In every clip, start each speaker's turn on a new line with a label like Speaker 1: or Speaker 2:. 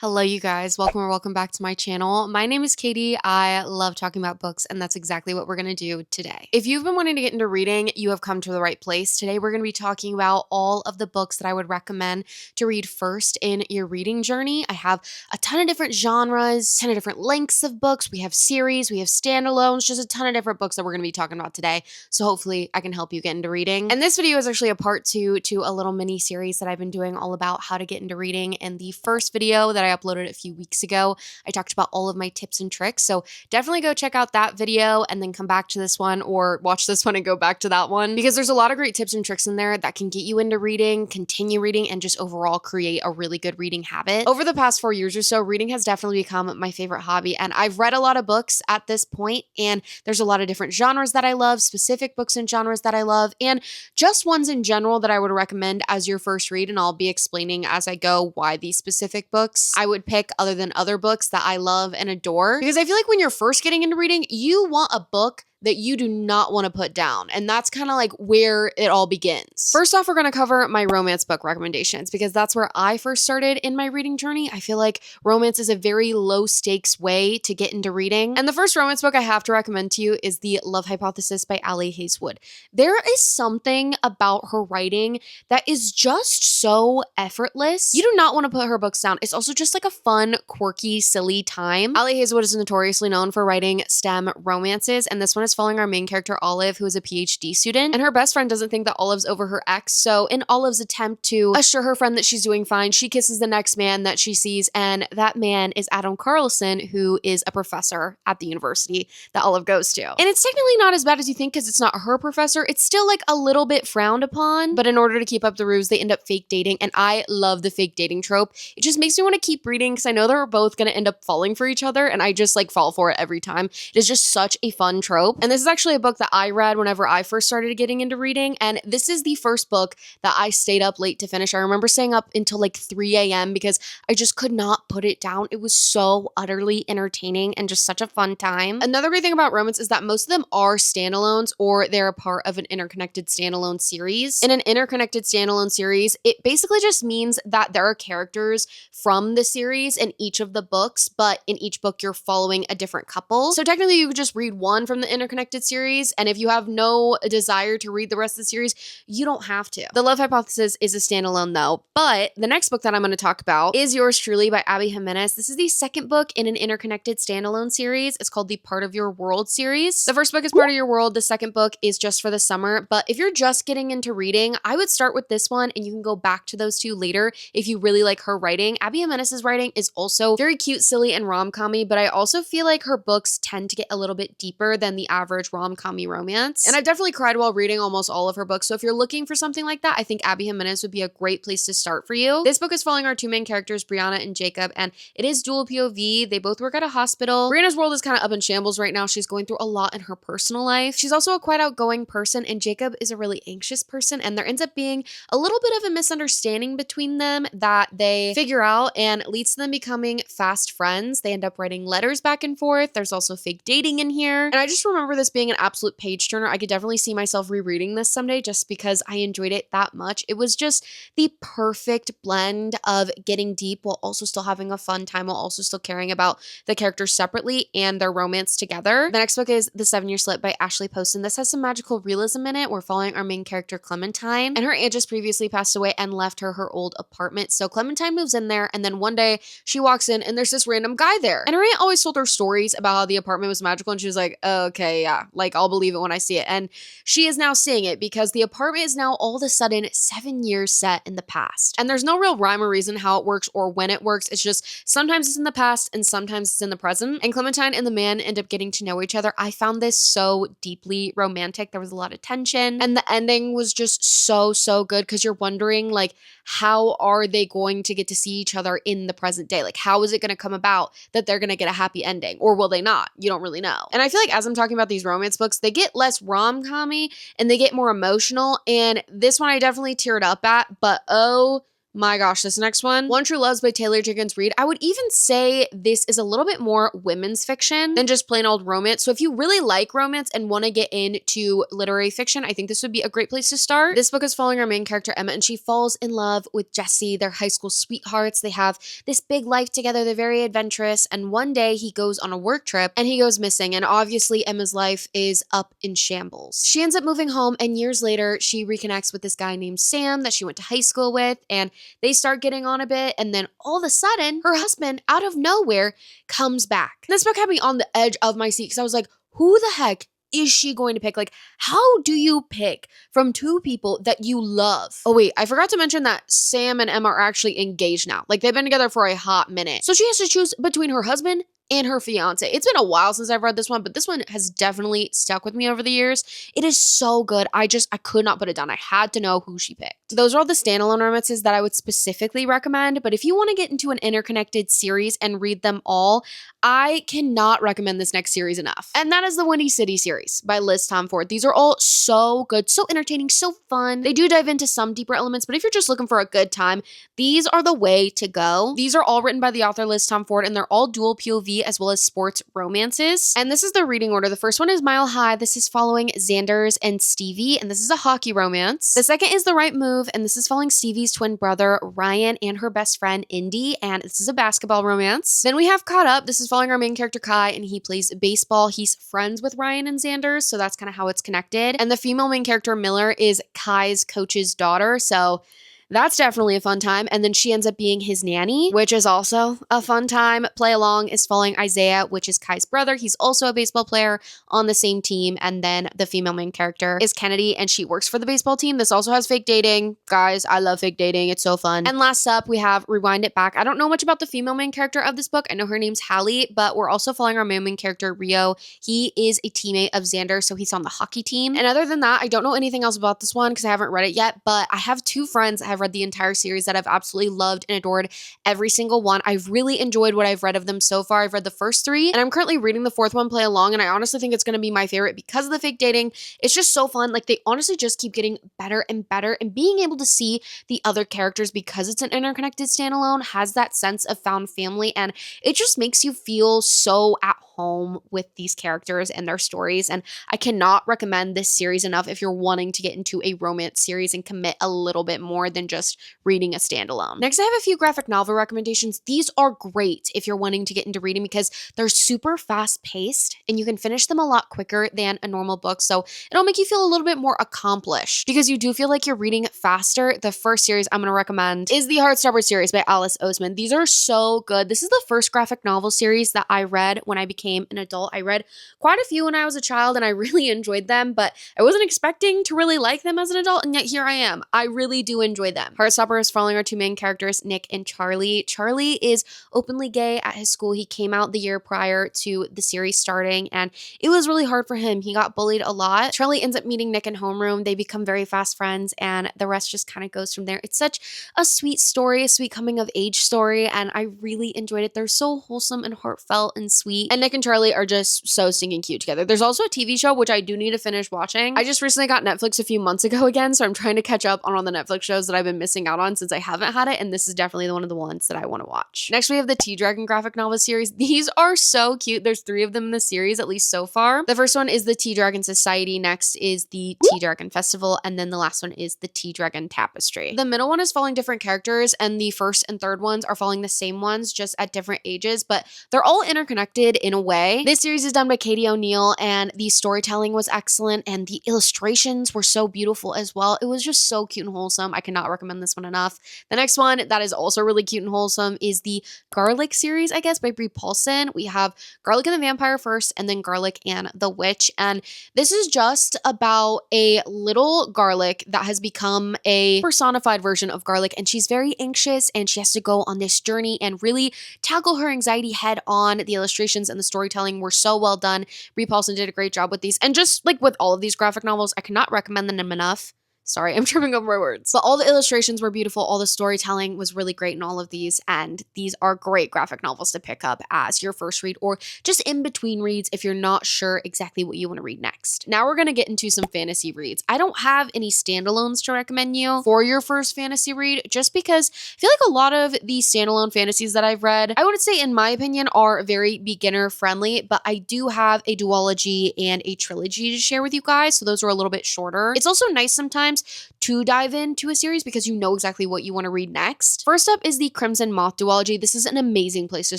Speaker 1: Hello, you guys. Welcome back to my channel. My name is Katie. I love talking about books, and that's exactly what we're going to do today. If you've been wanting to get into reading, you have come to the right place. Today, we're going to be talking about all of the books that I would recommend to read first in your reading journey. I have a ton of different genres, a ton of different lengths of books. We have series, we have standalones, just a ton of different books that we're going to be talking about today. So hopefully I can help you get into reading. And this video is actually a part two to a little mini series that I've been doing all about how to get into reading. And the first video that I uploaded a few weeks ago, I talked about all of my tips and tricks. So definitely go check out that video and then come back to this one, or watch this one and go back to that one, because there's a lot of great tips and tricks in there that can get you into reading, continue reading, and just overall create a really good reading habit. Over the past 4 years or so, reading has definitely become my favorite hobby, and I've read a lot of books at this point, and there's a lot of different genres that I love, specific books and genres that I love, and just ones in general that I would recommend as your first read, and I'll be explaining as I go why these specific books I would pick other than other books that I love and adore. Because I feel like when you're first getting into reading, you want a book that you do not want to put down. And that's kind of like where it all begins. First off, we're going to cover my romance book recommendations, because that's where I first started in my reading journey. I feel like romance is a very low stakes way to get into reading. And the first romance book I have to recommend to you is The Love Hypothesis by Ali Hazelwood. There is something about her writing that is just so effortless. You do not want to put her books down. It's also just like a fun, quirky, silly time. Ali Hazelwood is notoriously known for writing STEM romances, and this one is following our main character Olive, who is a PhD student, and her best friend doesn't think that Olive's over her ex. So in Olive's attempt to assure her friend that she's doing fine, she kisses the next man that she sees, and that man is Adam Carlson, who is a professor at the university that Olive goes to. And it's technically not as bad as you think, because it's not her professor. It's still like a little bit frowned upon, but in order to keep up the ruse, they end up fake dating, and I love the fake dating trope. It just makes me want to keep reading, because I know they're both going to end up falling for each other, and I just like fall for it every time. It is just such a fun trope. And this is actually a book that I read whenever I first started getting into reading. And this is the first book that I stayed up late to finish. I remember staying up until like 3 a.m. because I just could not put it down. It was so utterly entertaining and just such a fun time. Another great thing about romance is that most of them are standalones, or they're a part of an interconnected standalone series. In an interconnected standalone series, it basically just means that there are characters from the series in each of the books, but in each book you're following a different couple. So technically you could just read one from the interconnected series, and if you have no desire to read the rest of the series, you don't have to. The Love Hypothesis is a standalone though, but the next book that I'm going to talk about is Yours Truly by Abby Jimenez. This is the second book in an interconnected standalone series. It's called the Part of Your World series. The first book is Part of Your World. The second book is Just for the Summer, but if you're just getting into reading, I would start with this one, and you can go back to those two later if you really like her writing. Abby Jimenez's writing is also very cute, silly, and rom-com-y, but I also feel like her books tend to get a little bit deeper than the average rom-com-y romance. And I've definitely cried while reading almost all of her books, so if you're looking for something like that, I think Abby Jimenez would be a great place to start for you. This book is following our two main characters, Brianna and Jacob, and it is dual POV. They both work at a hospital. Brianna's world is kind of up in shambles right now. She's going through a lot in her personal life. She's also a quite outgoing person, and Jacob is a really anxious person, and there ends up being a little bit of a misunderstanding between them that they figure out and leads to them becoming fast friends. They end up writing letters back and forth. There's also fake dating in here, and I just remember this being an absolute page turner. I could definitely see myself rereading this someday just because I enjoyed it that much. It was just the perfect blend of getting deep while also still having a fun time, while also still caring about the characters separately and their romance together. The next book is The 7-Year Slip by Ashley Poston. This has some magical realism in it. We're following our main character Clementine, and her aunt just previously passed away and left her old apartment. So Clementine moves in there, and then one day she walks in and there's this random guy there. And her aunt always told her stories about how the apartment was magical, and she was like, oh, okay, yeah, like I'll believe it when I see it. And she is now seeing it, because the apartment is now all of a sudden 7 years set in the past. And there's no real rhyme or reason how it works or when it works. It's just sometimes it's in the past and sometimes it's in the present. And Clementine and the man end up getting to know each other. I found this so deeply romantic. There was a lot of tension, and the ending was just so good, because you're wondering, like, how are they going to get to see each other in the present day? Like, how is it going to come about that they're going to get a happy ending, or will they not? You don't really know. And I feel like as I'm talking about these romance books, they get less rom-com-y and they get more emotional, and this one I definitely teared up at, but oh My gosh, this next one, True Loves by Taylor Jenkins Reid. I would even say this is a little bit more women's fiction than just plain old romance. So if you really like romance and want to get into literary fiction, I think this would be a great place to start. This book is following our main character, Emma, and she falls in love with Jesse. They're high school sweethearts. They have this big life together. They're very adventurous. And one day he goes on a work trip and he goes missing. And obviously Emma's life is up in shambles. She ends up moving home, and years later, she reconnects with this guy named Sam that she went to high school with, and they start getting on a bit, and then all of a sudden, her husband, out of nowhere, comes back. This book had me on the edge of my seat because I was like, who the heck is she going to pick? Like, how do you pick from two people that you love? Oh wait, I forgot to mention that Sam and Emma are actually engaged now. Like, they've been together for a hot minute. So she has to choose between her husband and her fiance. It's been a while since I've read this one, but this one has definitely stuck with me over the years. It is so good. I could not put it down. I had to know who she picked. Those are all the standalone romances that I would specifically recommend, but if you want to get into an interconnected series and read them all, I cannot recommend this next series enough. And that is the Windy City series by Liz Tom Ford. These are all so good, so entertaining, so fun. They do dive into some deeper elements, but if you're just looking for a good time, these are the way to go. These are all written by the author Liz Tom Ford, and they're all dual POV as well as sports romances. And this is the reading order. The first one is Mile High. This is following Xander's and Stevie, and this is a hockey romance. The second is The Right Move, and this is following Stevie's twin brother, Ryan, and her best friend, Indy, and this is a basketball romance. Then we have Caught Up. This is following our main character, Kai, and he plays baseball. He's friends with Ryan and Xander's, so that's kind of how it's connected. And the female main character, Miller, is Kai's coach's daughter, so that's definitely a fun time. And then she ends up being his nanny, which is also a fun time. Play Along is following Isaiah, which is Kai's brother. He's also a baseball player on the same team. And then the female main character is Kennedy, and she works for the baseball team. This also has fake dating. Guys, I love fake dating. It's so fun. And last up, we have Rewind It Back. I don't know much about the female main character of this book. I know her name's Hallie, but we're also following our main character, Rio. He is a teammate of Xander, so he's on the hockey team. And other than that, I don't know anything else about this one because I haven't read it yet, but I have two friends that have read the entire series that I've absolutely loved and adored every single one. I've really enjoyed what I've read of them so far. I've read the first three, and I'm currently reading the fourth one, Play Along, and I honestly think it's going to be my favorite because of the fake dating. It's just so fun. Like, they honestly just keep getting better and better, and being able to see the other characters because it's an interconnected standalone has that sense of found family, and it just makes you feel so at home with these characters and their stories. And I cannot recommend this series enough if you're wanting to get into a romance series and commit a little bit more than just reading a standalone. Next, I have a few graphic novel recommendations. These are great if you're wanting to get into reading because they're super fast paced and you can finish them a lot quicker than a normal book. So it'll make you feel a little bit more accomplished because you do feel like you're reading faster. The first series I'm going to recommend is the Heartstopper series by Alice Oseman. These are so good. This is the first graphic novel series that I read when I became an adult. I read quite a few when I was a child and I really enjoyed them, but I wasn't expecting to really like them as an adult, and yet here I am. I really do enjoy them. Heartstopper is following our two main characters, Nick and Charlie. Charlie is openly gay at his school. He came out the year prior to the series starting, and it was really hard for him. He got bullied a lot. Charlie ends up meeting Nick in homeroom. They become very fast friends, and the rest just kind of goes from there. It's such a sweet story, a sweet coming of age story, and I really enjoyed it. They're so wholesome and heartfelt and sweet, and Nick and Charlie are just so stinking cute together. There's also a TV show, which I do need to finish watching. I just recently got Netflix a few months ago again, so I'm trying to catch up on all the Netflix shows that I've been missing out on since I haven't had it, and this is definitely one of the ones that I want to watch. Next, we have the Tea Dragon graphic novel series. These are so cute. There's 3 of them in the series, at least so far. The first one is the Tea Dragon Society. Next is the Tea Dragon Festival, and then the last one is the Tea Dragon Tapestry. The middle one is following different characters, and the first and third ones are following the same ones, just at different ages, but they're all interconnected in a way. This series is done by Katie O'Neill, and the storytelling was excellent, and the illustrations were so beautiful as well. It was just so cute and wholesome. I cannot recommend this one enough. The next one that is also really cute and wholesome is the Garlic series, I guess, by Brie Paulson. We have Garlic and the Vampire first, and then Garlic and the Witch, and this is just about a little Garlic that has become a personified version of Garlic, and she's very anxious, and she has to go on this journey and really tackle her anxiety head on. The illustrations and the storytelling were so well done. Brie Paulson did a great job with these, and just like with all of these graphic novels, I cannot recommend them enough. Sorry, I'm tripping over my words. But all the illustrations were beautiful. All the storytelling was really great in all of these. And these are great graphic novels to pick up as your first read or just in between reads if you're not sure exactly what you want to read next. Now we're going to get into some fantasy reads. I don't have any standalones to recommend you for your first fantasy read just because I feel like a lot of the standalone fantasies that I've read, I would say in my opinion, are very beginner friendly, but I do have a duology and a trilogy to share with you guys. So those are a little bit shorter. It's also nice sometimes to dive into a series because you know exactly what you want to read next. First up is the Crimson Moth duology. This is an amazing place to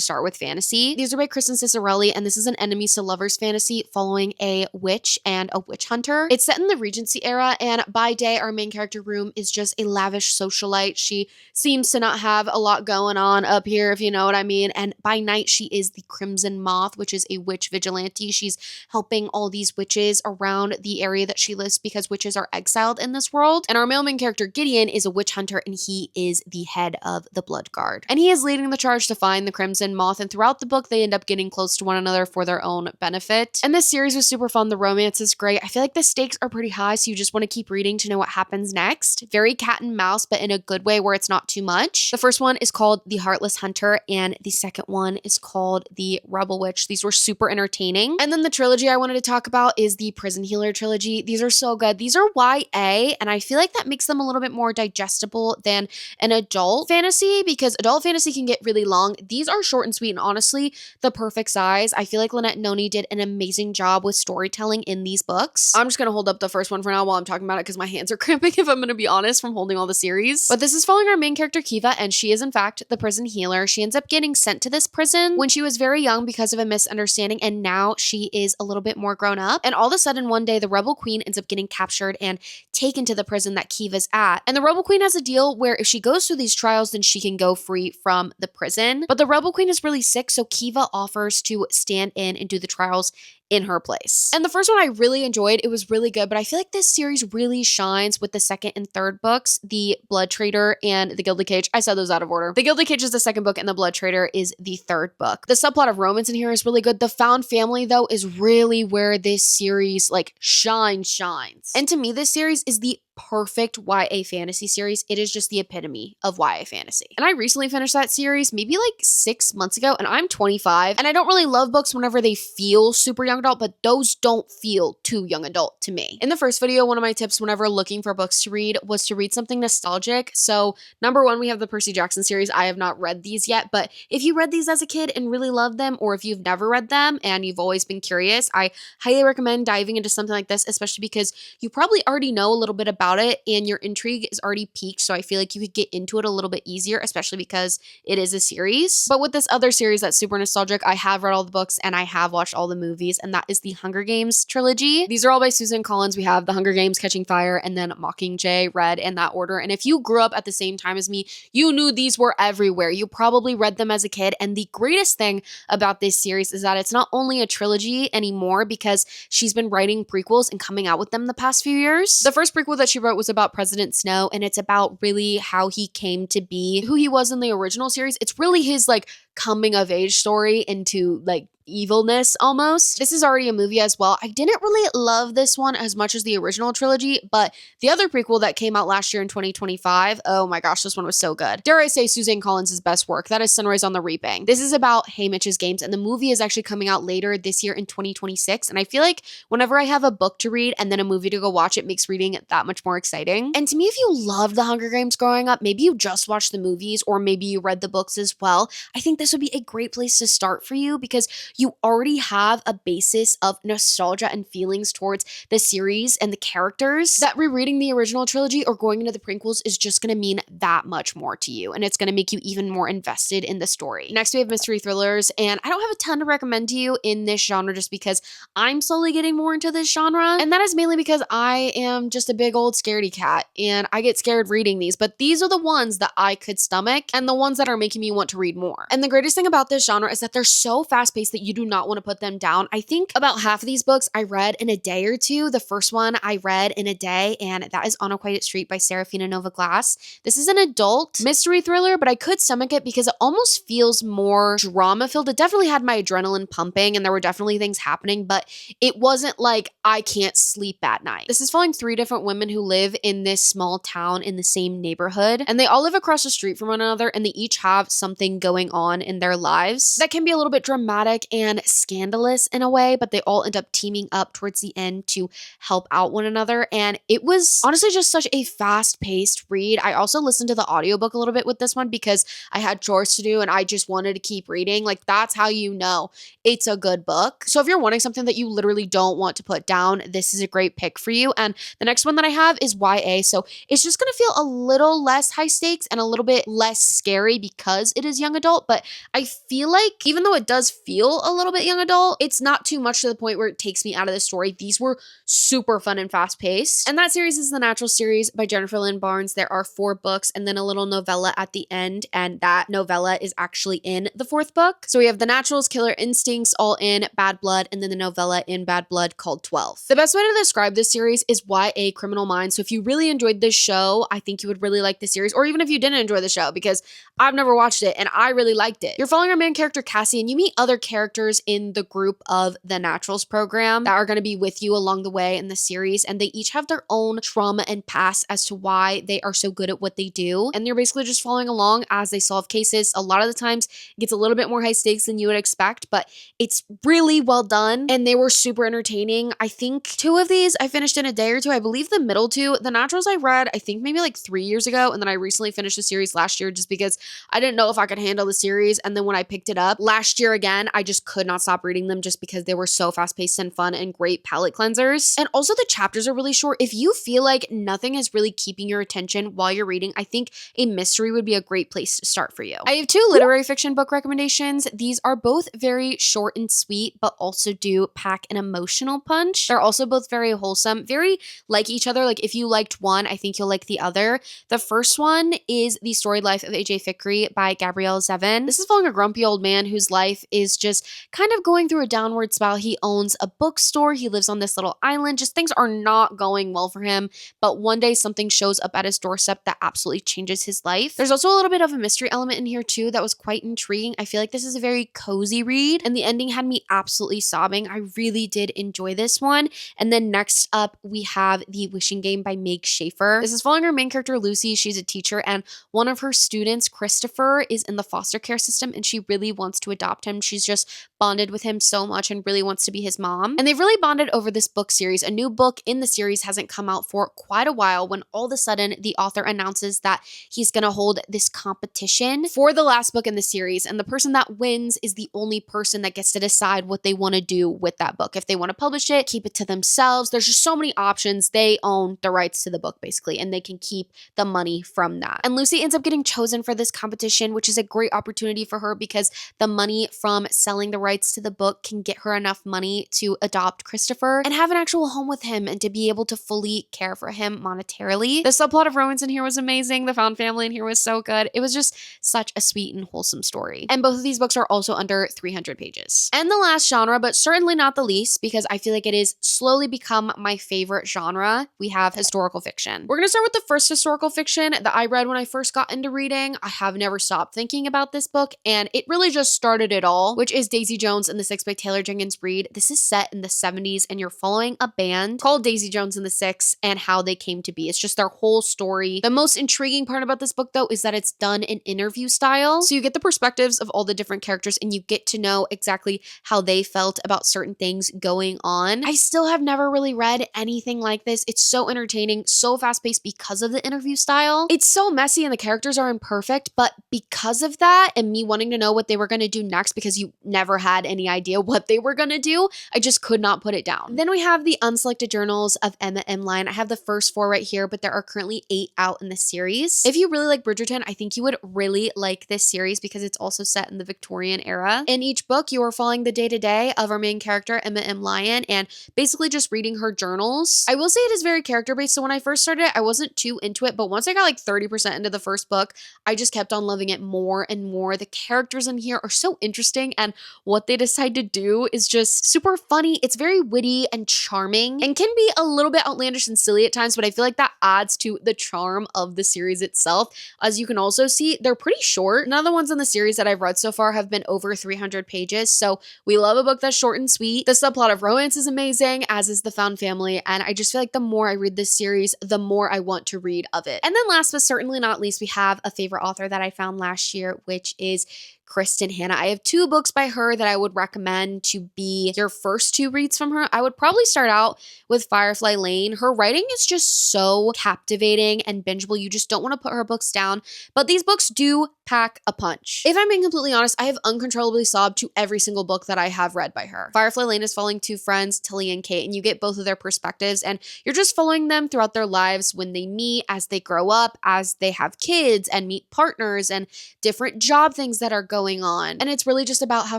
Speaker 1: start with fantasy. These are by Kristen Cicerelli, and this is an enemies to lovers fantasy following a witch and a witch hunter. It's set in the Regency era, and by day, our main character Room is just a lavish socialite. She seems to not have a lot going on up here, if you know what I mean. And by night, she is the Crimson Moth, which is a witch vigilante. She's helping all these witches around the area that she lives because witches are exiled in this world. And our male main character Gideon is a witch hunter, and he is the head of the Blood Guard. And he is leading the charge to find the Crimson Moth. And throughout the book, they end up getting close to one another for their own benefit. And this series was super fun. The romance is great. I feel like the stakes are pretty high, so you just want to keep reading to know what happens next. Very cat and mouse, but in a good way where it's not too much. The first one is called The Heartless Hunter, and the second one is called The Rebel Witch. These were super entertaining. And then the trilogy I wanted to talk about is the Prison Healer trilogy. These are so good. These are YA, and I feel like that makes them a little bit more digestible than an adult fantasy because adult fantasy can get really long. These are short and sweet and honestly the perfect size. I feel like Lynette Noni did an amazing job with storytelling in these books. I'm just going to hold up the first one for now while I'm talking about it because my hands are cramping if I'm going to be honest from holding all the series. But this is following our main character Kiva, and she is in fact the prison healer. She ends up getting sent to this prison when she was very young because of a misunderstanding, and now she is a little bit more grown up. And all of a sudden one day the Rebel Queen ends up getting captured and taken to the prison that Kiva's at. And the Rebel Queen has a deal where if she goes through these trials, then she can go free from the prison. But the Rebel Queen is really sick, so Kiva offers to stand in and do the trials in her place. And the first one I really enjoyed. It was really good, but I feel like this series really shines with the second and third books, The Blood Trader and The Gilded Cage. I said those out of order. The Gilded Cage is the second book and The Blood Trader is the third book. The subplot of romance in here is really good. The found family though is really where this series like shines. And to me, this series is the perfect YA fantasy series. It is just the epitome of YA fantasy. And I recently finished that series maybe like 6 months ago, and I'm 25, and I don't really love books whenever they feel super young adult, but those don't feel too young adult to me. In the first video, one of my tips whenever looking for books to read was to read something nostalgic. So number one, we have the Percy Jackson series. I have not read these yet, but if you read these as a kid and really loved them, or if you've never read them and you've always been curious, I highly recommend diving into something like this, especially because you probably already know a little bit about it and your intrigue is already peaked. So I feel like you could get into it a little bit easier, especially because it is a series. But with this other series that's super nostalgic, I have read all the books and I have watched all the movies, and that is the Hunger Games trilogy. These are all by Susan Collins. We have The Hunger Games, Catching Fire, and then Mockingjay, read in that order. And if you grew up at the same time as me, you knew these were everywhere. You probably read them as a kid. And the greatest thing about this series is that it's not only a trilogy anymore because she's been writing prequels and coming out with them the past few years. The first prequel that she wrote was about President Snow, and it's about really how he came to be who he was in the original series. It's really his like coming of age story into like evilness almost. This is already a movie as well. I didn't really love this one as much as the original trilogy, but the other prequel that came out last year in 2025, oh my gosh, this one was so good. Dare I say Suzanne Collins' best work. That is Sunrise on the Reaping. This is about Haymitch's Games, and the movie is actually coming out later this year in 2026. And I feel like whenever I have a book to read and then a movie to go watch, it makes reading it that much more exciting. And to me, if you loved The Hunger Games growing up, maybe you just watched the movies or maybe you read the books as well, I think this would be a great place to start for you because you already have a basis of nostalgia and feelings towards the series and the characters that rereading the original trilogy or going into the prequels is just going to mean that much more to you, and it's going to make you even more invested in the story. Next, we have mystery thrillers, and I don't have a ton to recommend to you in this genre just because I'm slowly getting more into this genre, and that is mainly because I am just a big old scaredy cat, and I get scared reading these, but these are the ones that I could stomach and the ones that are making me want to read more. And the greatest thing about this genre is that they're so fast-paced that you do not want to put them down. I think about half of these books I read in a day or two. The first one I read in a day, and that is On a Quiet Street by Serafina Nova Glass. This is an adult mystery thriller, but I could stomach it because it almost feels more drama filled. It definitely had my adrenaline pumping and there were definitely things happening, but it wasn't like I can't sleep at night. This is following 3 different women who live in this small town in the same neighborhood, and they all live across the street from one another, and they each have something going on in their lives that can be a little bit dramatic and scandalous in a way, but they all end up teaming up towards the end to help out one another. And it was honestly just such a fast-paced read. I also listened to the audiobook a little bit with this one because I had chores to do and I just wanted to keep reading. Like, that's how you know it's a good book. So if you're wanting something that you literally don't want to put down, this is a great pick for you. And the next one that I have is YA. So it's just going to feel a little less high stakes and a little bit less scary because it is young adult. But I feel like even though it does feel a little bit young adult, it's not too much to the point where it takes me out of the story. These were super fun and fast paced. And that series is the Natural series by Jennifer Lynn Barnes. There are 4 books and then a little novella at the end. And that novella is actually in the 4th book. So we have The Naturals, Killer Instincts, all in Bad Blood, and then the novella in Bad Blood called 12. The best way to describe this series is YA Criminal Minds. So if you really enjoyed this show, I think you would really like the series, or even if you didn't enjoy the show, because I've never watched it and I really liked it. You're following our main character, Cassie, and you meet other characters in the group of the Naturals program that are going to be with you along the way in the series, and they each have their own trauma and past as to why they are so good at what they do. And you're basically just following along as they solve cases. A lot of the times it gets a little bit more high stakes than you would expect, but it's really well done and they were super entertaining. I think 2 of these I finished in a day or two. I believe the middle 2, The Naturals, I read I think maybe like 3 years ago, and then I recently finished the series last year just because I didn't know if I could handle the series. And then when I picked it up last year again, I just could not stop reading them just because they were so fast-paced and fun and great palate cleansers. And also the chapters are really short. If you feel like nothing is really keeping your attention while you're reading, I think a mystery would be a great place to start for you. I have 2 literary fiction book recommendations. These are both very short and sweet, but also do pack an emotional punch. They're also both very wholesome, very like each other. Like if you liked one, I think you'll like the other. The first one is The Storied Life of A.J. Fikry by Gabrielle Zevin. This is following a grumpy old man whose life is just kind of going through a downward spiral. He owns a bookstore. He lives on this little island. Just things are not going well for him. But one day something shows up at his doorstep that absolutely changes his life. There's also a little bit of a mystery element in here too that was quite intriguing. I feel like this is a very cozy read, and the ending had me absolutely sobbing. I really did enjoy this one. And then next up, we have The Wishing Game by Meg Schaefer. This is following our main character, Lucy. She's a teacher, and one of her students, Christopher, is in the foster care system, and she really wants to adopt him. She's just bonded with him so much and really wants to be his mom. And they've really bonded over this book series. A new book in the series hasn't come out for quite a while when all of a sudden the author announces that he's going to hold this competition for the last book in the series. And the person that wins is the only person that gets to decide what they want to do with that book. If they want to publish it, keep it to themselves. There's just so many options. They own the rights to the book basically, and they can keep the money from that. And Lucy ends up getting chosen for this competition, which is a great opportunity for her because the money from selling the rights to the book can get her enough money to adopt Christopher and have an actual home with him and to be able to fully care for him monetarily. The subplot of romance in here was amazing. The found family in here was so good. It was just such a sweet and wholesome story. And both of these books are also under 300 pages. And the last genre, but certainly not the least, because I feel like it is slowly become my favorite genre, we have historical fiction. We're going to start with the first historical fiction that I read when I first got into reading. I have never stopped thinking about this book, and it really just started it all, which is Daisy Jones and the Six by Taylor Jenkins Reid. This is set in the 70s, and you're following a band called Daisy Jones and the Six and how they came to be. It's just their whole story. The most intriguing part about this book, though, is that it's done in interview style. So you get the perspectives of all the different characters, and you get to know exactly how they felt about certain things going on. I still have never really read anything like this. It's so entertaining, so fast-paced because of the interview style. It's so messy and the characters are imperfect, but because of that and me wanting to know what they were going to do next because you never had any idea what they were going to do, I just could not put it down. Then we have the Unselected Journals of Emma M. Lyon. I have the first 4 right here, but there are currently 8 out in the series. If you really like Bridgerton, I think you would really like this series because it's also set in the Victorian era. In each book, you are following the day-to-day of our main character, Emma M. Lyon, and basically just reading her journals. I will say it is very character-based, so when I first started it, I wasn't too into it, but once I got like 30% into the first book, I just kept on loving it more and more. The characters in here are so interesting, and what they decide to do is just super funny. It's very witty and charming and can be a little bit outlandish and silly at times, but I feel like that adds to the charm of the series itself. As you can also see, they're pretty short. None of the ones in the series that I've read so far have been over 300 pages, so we love a book that's short and sweet. The subplot of romance is amazing, as is the found family, and I just feel like the more I read this series, the more I want to read of it. And then last but certainly not least, we have a favorite author that I found last year, which is Kristen Hanna. I have 2 books by her that I would recommend to be your first 2 reads from her. I would probably start out with Firefly Lane. Her writing is just so captivating and bingeable. You just don't want to put her books down, but these books do pack a punch. If I'm being completely honest, I have uncontrollably sobbed to every single book that I have read by her. Firefly Lane is following 2 friends, Tilly and Kate, and you get both of their perspectives, and you're just following them throughout their lives when they meet, as they grow up, as they have kids and meet partners and different job things that are going on. And it's really just about how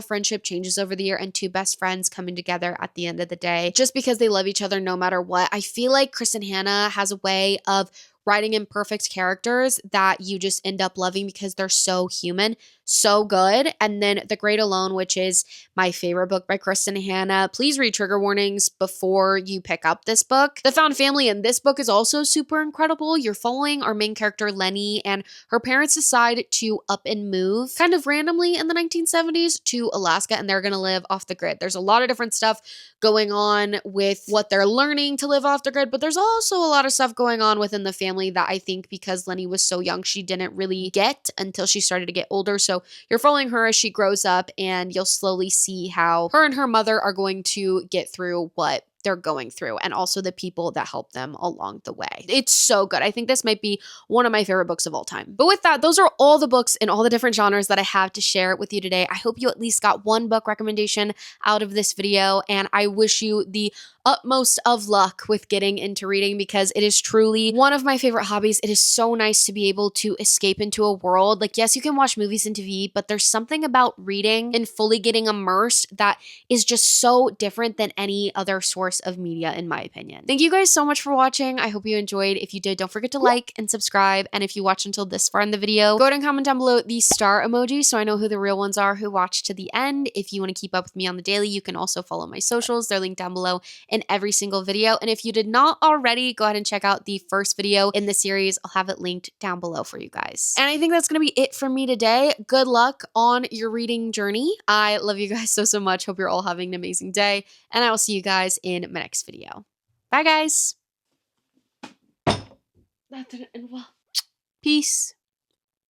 Speaker 1: friendship changes over the year and 2 best friends coming together at the end of the day, just because they love each other no matter what. I feel like Kristen Hanna has a way of writing imperfect characters that you just end up loving because they're so human, so good. And then The Great Alone, which is my favorite book by Kristen Hanna. Please read trigger warnings before you pick up this book. The found family in this book is also super incredible. You're following our main character, Lenny, and her parents decide to up and move kind of randomly in the 1970s to Alaska, and they're going to live off the grid. There's a lot of different stuff going on with what they're learning to live off the grid, but there's also a lot of stuff going on within the family that I think because Lenny was so young, she didn't really get until she started to get older. So you're following her as she grows up, and you'll slowly see how her and her mother are going to get through what they're going through, and also the people that help them along the way. It's so good. I think this might be one of my favorite books of all time. But with that, those are all the books in all the different genres that I have to share with you today. I hope you at least got one book recommendation out of this video, and I wish you the utmost of luck with getting into reading, because it is truly one of my favorite hobbies. It is so nice to be able to escape into a world. Like, yes, you can watch movies and TV, but there's something about reading and fully getting immersed that is just so different than any other source of media, in my opinion. Thank you guys so much for watching. I hope you enjoyed. If you did, don't forget to like and subscribe. And if you watched until this far in the video, go ahead and comment down below the star emoji so I know who the real ones are who watched to the end. If you want to keep up with me on the daily, you can also follow my socials. They're linked down below in every single video. And if you did not already, go ahead and check out the first video in the series. I'll have it linked down below for you guys. And I think that's going to be it from me today. Good luck on your reading journey. I love you guys so much. Hope you're all having an amazing day, and I will see you guys in my next video. Bye, guys. That didn't end well. Peace.